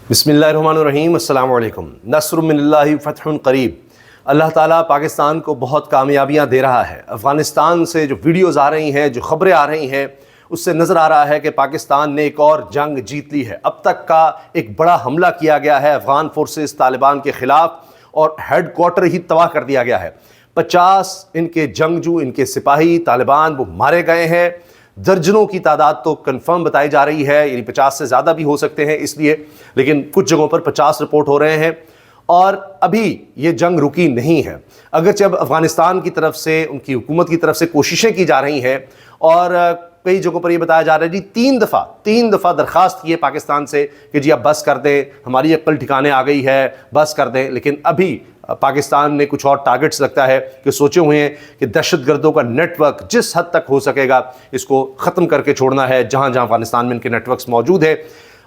बिस्मिल्लाहिर्रहमानिर्रहीम अस्सलाम वालेकुम। नस्रुम मिनल्लाहि फ़त्हुन क़रीब। अल्लाह ताला पाकिस्तान को बहुत कामयाबियाँ दे रहा है। अफ़गानिस्तान से जो वीडियोज़ आ रही हैं, जो ख़बरें आ रही हैं, उससे नज़र आ रहा है कि पाकिस्तान ने एक और जंग जीत ली है। अब तक का एक बड़ा हमला किया गया है अफ़गान फोर्सेस तालिबान के ख़िलाफ़ और हेड क्वार्टर ही तबाह कर दिया गया है। 50 इनके जंगजू, इनके सिपाही तालिबान वो मारे गए हैं। दर्जनों की तादाद तो कंफर्म बताई जा रही है, यानी 50 से ज़्यादा भी हो सकते हैं इसलिए, लेकिन कुछ जगहों पर 50 रिपोर्ट हो रहे हैं। और अभी ये जंग रुकी नहीं है, अगरचे अब अफ़गानिस्तान की तरफ से, उनकी हुकूमत की तरफ से कोशिशें की जा रही हैं और कई जगहों पर यह बताया जा रहा है जी तीन दफ़ा दरख्वास्त की है पाकिस्तान से कि जी अब बस कर दें, हमारी अक्ल ठिकाने आ गई है, बस कर दें। लेकिन अभी पाकिस्तान ने कुछ और टारगेट्स लगता है कि सोचे हुए हैं कि दहशतगर्दों का नेटवर्क जिस हद तक हो सकेगा इसको ख़त्म करके छोड़ना है, जहाँ जहाँ अफ़गानिस्तान में इनके नेटवर्क्स मौजूद है।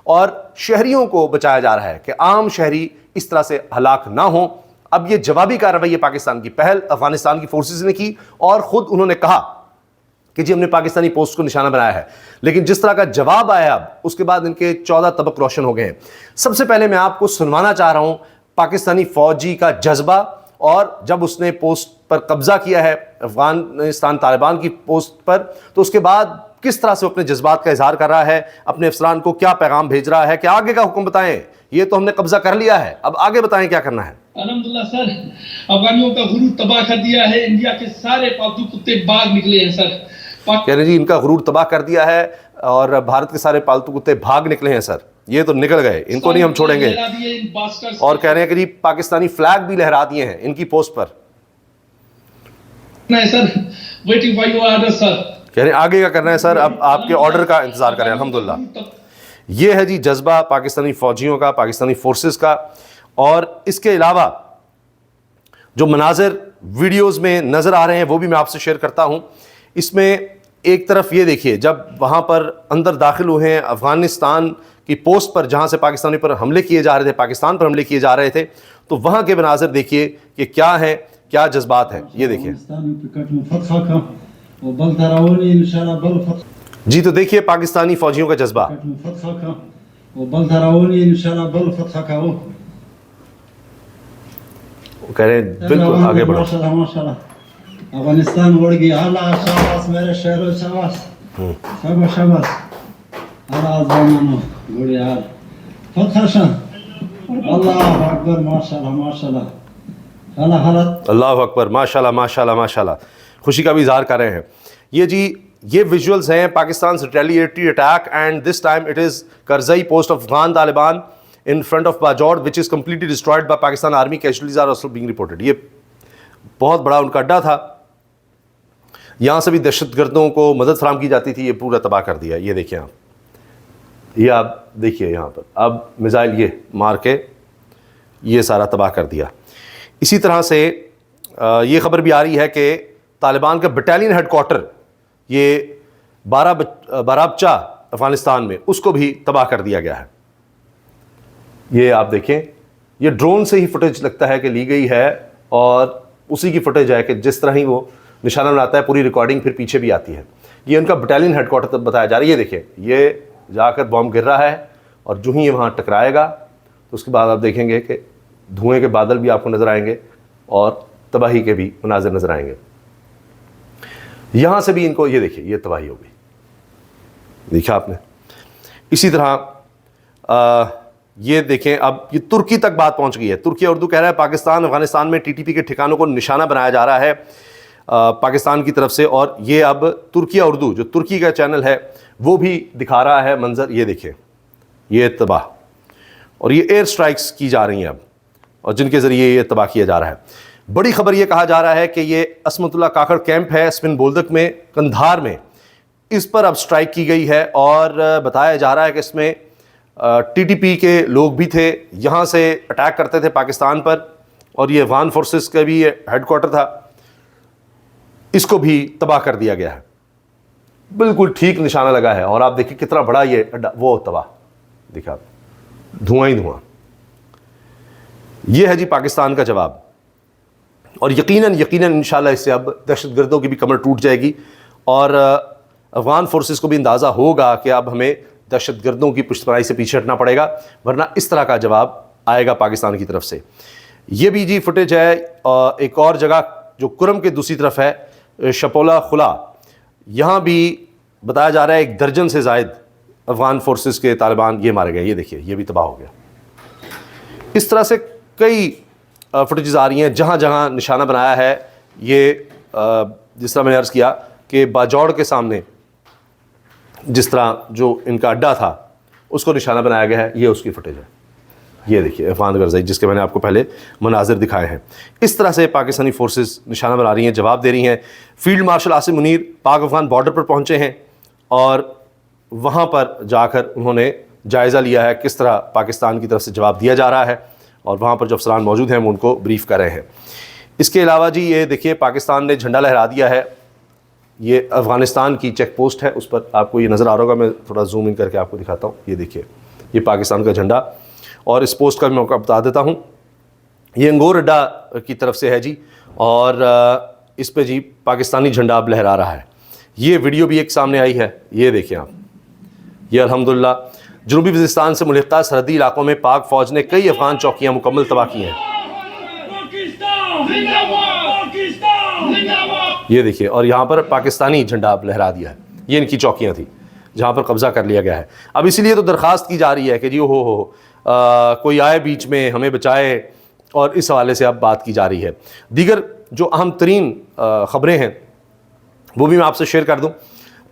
और शहरियों को बचाया जा रहा है कि आम शहरी इस तरह से हलाक ना हो। अब ये जवाबी कार्रवाई है पाकिस्तान की, पहल अफ़गानिस्तान की फोर्सेस ने की और ख़ुद उन्होंने कहा कि जी हमने पाकिस्तानी पोस्ट को निशाना बनाया है। लेकिन जिस तरह का जवाब आया अब उसके बाद इनके 14 तबक रोशन हो गए हैं। सबसे पहले मैं आपको सुनवाना चाह रहा हूं पाकिस्तानी फौजी का जज्बा, और जब उसने पोस्ट पर कब्जा किया है अफगानिस्तान तालिबान की पोस्ट पर, तो उसके बाद किस तरह से अपने जज्बात का इजहार कर रहा है, अपने अफसरान को क्या पैगाम भेज रहा है कि आगे का हुक्म बताएं, ये तो हमने कब्जा कर लिया है, अब आगे बताएं क्या करना है। अल्हम्दुलिल्लाह सर, अफगानियों का गुरूर तबाह कर दिया है। इंडिया के सारे पालतू कुत्ते भाग निकले हैं सर। कह रहे जी इनका गुरूर तबाह कर दिया है और भारत के सारे पालतू कुत्ते भाग निकले हैं सर, ये तो निकल गए, इनको नहीं हम छोड़ेंगे। और कह रहे हैं कि जी पाकिस्तानी फ्लैग भी लहरा दिए हैं इनकी पोस्ट पर। नहीं sir, waiting for your order sir. कह रहे हैं आगे क्या करना है सर, अब आपके ऑर्डर का इंतजार करें। अल्हम्दुलिल्लाह ये है जी जज्बा पाकिस्तानी फौजियों का, पाकिस्तानी फोर्सेस का। और इसके अलावा जो मनाजिर वीडियोस में नज़र आ रहे हैं वो भी मैं आपसे शेयर करता हूं। इसमें एक तरफ ये देखिए, जब वहाँ पर अंदर दाखिल हुए हैं अफ़गानिस्तान की पोस्ट पर जहाँ से पाकिस्तानी पर हमले किए जा रहे थे, पाकिस्तान पर हमले किए जा रहे थे, तो वहाँ के मनाजिर देखिए कि क्या है, क्या जज्बात है, ये देखिए जी। तो देखिए पाकिस्तानी फौजियों का जज्बा। कह रहे हैं बिल्कुल आगे बढ़ो। अफगानिस्तान उड़ गया। अल्लाह शाबाश मेरे शहरों, शाबाश शाबाश शाबाश। अल्लाह ज़मानो गुड़िया फतहशा। अल्लाह अकबर माशाल्लाह माशाल्लाह। अल्लाह अकबर माशाल्लाह माशाल्लाह माशाल्लाह। खुशी का भी इजहार कर रहे हैं। ये जी ये विजुअल्स हैं Pakistan retaliatory attack and this time it is Karzai post of Afghan Taliban in front of Bajaur which is completely destroyed by Pakistan army. Casualties are also being reported. ये बहुत बड़ा उनका अड्डा था, यहाँ से भी दहशतगर्दों को मदद फराम की जाती थी, ये पूरा तबाह कर दिया। ये देखिए आप, ये आप देखिए यहाँ पर अब मिसाइल ये मार के ये सारा तबाह कर दिया। इसी तरह से ये खबर भी आ रही है कि तालिबान का बटालियन हेडक्वार्टर ये बाराबचा अफ़गानिस्तान में, उसको भी तबाह कर दिया गया है। ये आप देखें, ये ड्रोन से ही फुटेज लगता है कि ली गई है और उसी की फुटेज है कि जिस तरह ही वो निशाना बनाता है पूरी रिकॉर्डिंग फिर पीछे भी आती है। ये उनका बटालियन हेडक्वार्टर तक बताया जा रहा है। ये देखिए, ये जाकर बॉम्ब गिर रहा है और जो ही ये वहाँ टकराएगा तो उसके बाद आप देखेंगे कि धुएं के बादल भी आपको नज़र आएंगे और तबाही के भी मनाज़िर नज़र आएंगे। यहाँ से भी इनको ये देखिए, ये तबाही हो गई, देखा आपने। इसी तरह ये देखें, अब ये तुर्की तक बात पहुँच गई है। तुर्की उर्दू कह रहा है पाकिस्तान अफ़गानिस्तान में TTP के ठिकानों को निशाना बनाया जा रहा है पाकिस्तान की तरफ से। और ये अब तुर्की उर्दू जो तुर्की का चैनल है वो भी दिखा रहा है मंजर। ये देखिए, ये तबाह, और ये एयर स्ट्राइक्स की जा रही हैं अब, और जिनके ज़रिए ये तबाह किया जा रहा है। बड़ी खबर ये कहा जा रहा है कि ये असमतुल्ला काकड़ कैंप है स्पिन बोल्दक में, कंधार में, इस पर अब स्ट्राइक की गई है। और बताया जा रहा है कि इसमें TTP के लोग भी थे, यहाँ से अटैक करते थे पाकिस्तान पर, और ये अफगान फोर्सेस का भी हेडक्वार्टर था, इसको भी तबाह कर दिया गया है। बिल्कुल ठीक निशाना लगा है। और आप देखिए कितना बड़ा ये अड्डा, वो तबाह दिखा, धुआं ही धुआं। ये है जी पाकिस्तान का जवाब। और यकीनन इंशाल्लाह इससे अब दहशतगर्दों की भी कमर टूट जाएगी और अफगान फोर्सेस को भी अंदाज़ा होगा कि अब हमें दहशतगर्दों की पुष्टपनाही से पीछे हटना पड़ेगा, वरना इस तरह का जवाब आएगा पाकिस्तान की तरफ से। ये भी जी फुटेज है एक और जगह जो कुरम के दूसरी तरफ है, शपोला खुला, यहाँ भी बताया जा रहा है 1 दर्जन से ज़ायद अफ़गान फोर्सेस के तालिबान ये मारे गए। ये देखिए, ये भी तबाह हो गया। इस तरह से कई फुटेजेस आ रही हैं जहाँ जहाँ निशाना बनाया है। ये जिस तरह मैंने अर्ज़ किया कि बाजौड़ के सामने जिस तरह जो इनका अड्डा था उसको निशाना बनाया गया है, ये उसकी फुटेज है। ये देखिए अफ़गान गर्ज़ई, जिसके मैंने आपको पहले मनाजिर दिखाए हैं। इस तरह से पाकिस्तानी फोर्सेस निशाना बना रही हैं, जवाब दे रही हैं। फील्ड मार्शल आसिम मुनीर पाक अफ़गान बॉर्डर पर पहुँचे हैं और वहाँ पर जाकर उन्होंने जायज़ा लिया है किस तरह पाकिस्तान की तरफ से जवाब दिया जा रहा है, और वहाँ पर जो अफसरान मौजूद हैं वो उनको ब्रीफ़ कर रहे हैं। इसके अलावा जी ये देखिए पाकिस्तान ने झंडा लहरा दिया है। ये अफ़गानिस्तान की चेक पोस्ट है, उस पर आपको ये नज़र आ रहा होगा, मैं थोड़ा जूम इन करके आपको दिखाता हूँ। ये देखिए, ये पाकिस्तान का झंडा, और इस पोस्ट का मैं आपको बता देता हूँ, ये अंगोर अड्डा की तरफ से है जी, और इस पे जी पाकिस्तानी झंडा अब लहरा रहा है। ये वीडियो भी एक सामने आई है, ये देखिए आप। ये अल्हम्दुलिल्लाह जनूबी वज़ीरिस्तान से मुल्हिक़ा सरहदी इलाकों में पाक फ़ौज ने कई अफ़गान चौकियाँ मुकम्मल तबाह की हैं। ये देखिए, और यहाँ पर पाकिस्तानी झंडा अब लहरा दिया है। ये इनकी चौकियाँ थी जहाँ पर कब्ज़ा कर लिया गया है। अब इसीलिए तो दरख्वास्त की जा रही है कि जी हो कोई आए बीच में हमें बचाए, और इस हवाले से अब बात की जा रही है। दीगर जो अहम तरीन ख़बरें हैं वो भी मैं आपसे शेयर कर दूँ।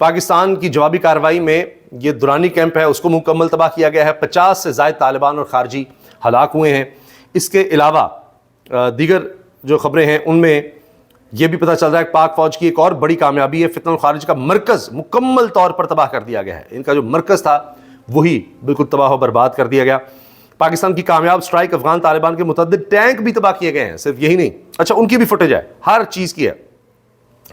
पाकिस्तान की जवाबी कार्रवाई में ये दुरानी कैंप है उसको मुकम्मल तबाह किया गया है। 50 से ज़ायद तालिबान और खारजी हलाक हुए हैं। इसके अलावा दीगर जो ख़बरें हैं उनमें यह भी पता चल रहा है कि पाक फ़ौज की एक और बड़ी कामयाबी है, फितनल खारिज का मरकज़ मुकम्मल तौर पर तबाह कर दिया गया है। इनका जो मरकज़ था वही बिल्कुल तबाह व बर्बाद कर दिया गया। पाकिस्तान की कामयाब स्ट्राइक अफ़गान तालिबान के मुतअद्दिद टैंक भी तबाह किए गए हैं। सिर्फ यही नहीं, अच्छा उनकी भी फुटेज है, हर चीज़ की है।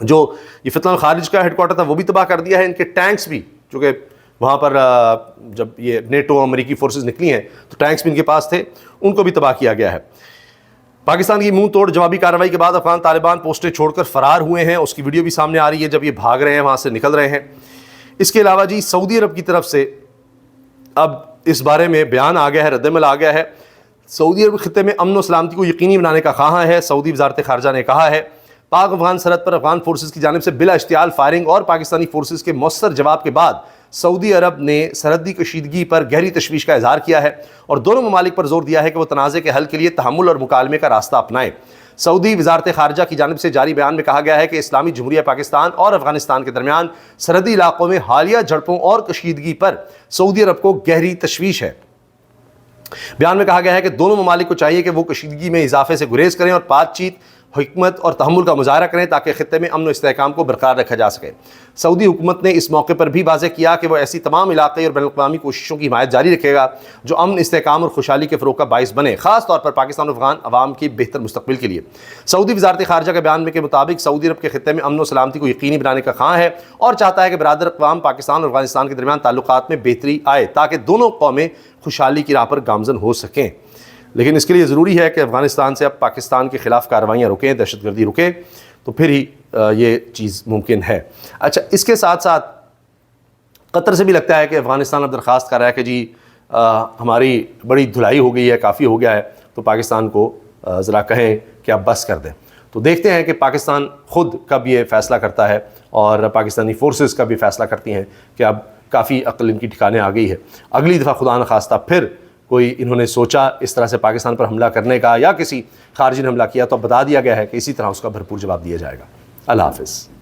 जो ये फितनल खारिज का हेडक्वार्टर था वो भी तबाह कर दिया है। इनके टैंक्स भी, जो कि वहाँ पर जब ये नेटो अमेरिकी फोर्सेस निकली हैं तो टैंक्स भी इनके पास थे, उनको भी तबाह किया गया है। पाकिस्तान की मुंह तोड़ जवाबी कार्रवाई के बाद अफगान तालिबान पोस्टें छोड़कर फरार हुए हैं। उसकी वीडियो भी सामने आ रही है जब ये भाग रहे हैं, वहाँ से निकल रहे हैं। इसके अलावा जी सऊदी अरब की तरफ से अब इस बारे में बयान आ गया है, रद्दमल आ गया है। सऊदी अरब खित्ते में अमन व सलामती को यकीनी बनाने का ख्वाह है। सऊदी वजारत खारजा ने कहा है पाक अफगान सरहद पर अफगान फोर्सेस की जानिब से बिला इश्तियाल फायरिंग और पाकिस्तानी फोर्सेस के मौसर जवाब के बाद सऊदी अरब ने सरहदी कशीदगी पर गहरी तशवीश का इजहार किया है और दोनों ममालिक पर जोर दिया है कि वह तनाज़े के हल के लिए तहम्मुल और मुकालमे का रास्ता अपनाएं। सऊदी वजारत खारजा की जानिब से जारी बयान में कहा गया है कि इस्लामी जमहूरिया पाकिस्तान और अफगानिस्तान के दरमियान सरहदी इलाकों में हालिया झड़पों और कशीदगी पर सऊदी अरब को गहरी तशवीश है। बयान में कहा गया है कि दोनों ममालिक को चाहिए कि वो कशीदगी में इजाफे से गुरेज करें और बातचीत, हिकमत और तहम्मुल का मुजाहरा करें ताकि खित्ते में अमन व इस्तेहकाम को बरकरार रखा जा सके। सऊदी हुकूमत ने इस मौके पर भी वाज़ेह किया कि वह ऐसी तमाम इलाक़ाई और बैनुल-अक़वामी कोशिशों की हिमायत जारी रखेगा जो अमन, इस्तेहकाम और खुशहाली के फ़रोग़ का बाइस बने, ख़ास तौर पर पाकिस्तान और अफ़गान अवाम के बेहतर मुस्तक़बिल के लिए। सऊदी वजारत खारजा के बयान में के मुताबिक सऊदी अरब के खित्ते में अमन व सलामती को यकीनी बनाने का ख्वाह है और चाहता है कि बरादर अक़वाम पाकिस्तान और अफ़गानिस्तान के दरमियान ताल्लुकात में बेहतरी आए ताकि दोनों कौमें खुशहाली की राह पर गामज़न हो सकें। लेकिन इसके लिए ज़रूरी है कि अफ़गानिस्तान से अब पाकिस्तान के ख़िलाफ़ कार्रवाइयाँ रुकें, दहशतगर्दी रुके, तो फिर ही ये चीज़ मुमकिन है। अच्छा, इसके साथ साथ कतर से भी लगता है कि अफ़गानिस्तान अब दरख्वास्त कर रहा है कि जी हमारी बड़ी धुलाई हो गई है, काफ़ी हो गया है, तो पाकिस्तान को ज़रा कहें कि आप बस कर दें। तो देखते हैं कि पाकिस्तान ख़ुद कब ये फ़ैसला करता है और पाकिस्तानी फ़ोर्सेस कब ये फ़ैसला करती हैं कि अब काफ़ी अक्ल इनकी ठिकाने आ गई है। अगली दफ़ा खुदा न खास्ता फिर कोई इन्होंने सोचा इस तरह से पाकिस्तान पर हमला करने का या किसी खारजी ने हमला किया तो बता दिया गया है कि इसी तरह उसका भरपूर जवाब दिया जाएगा। अल्लाह हाफ़िज़।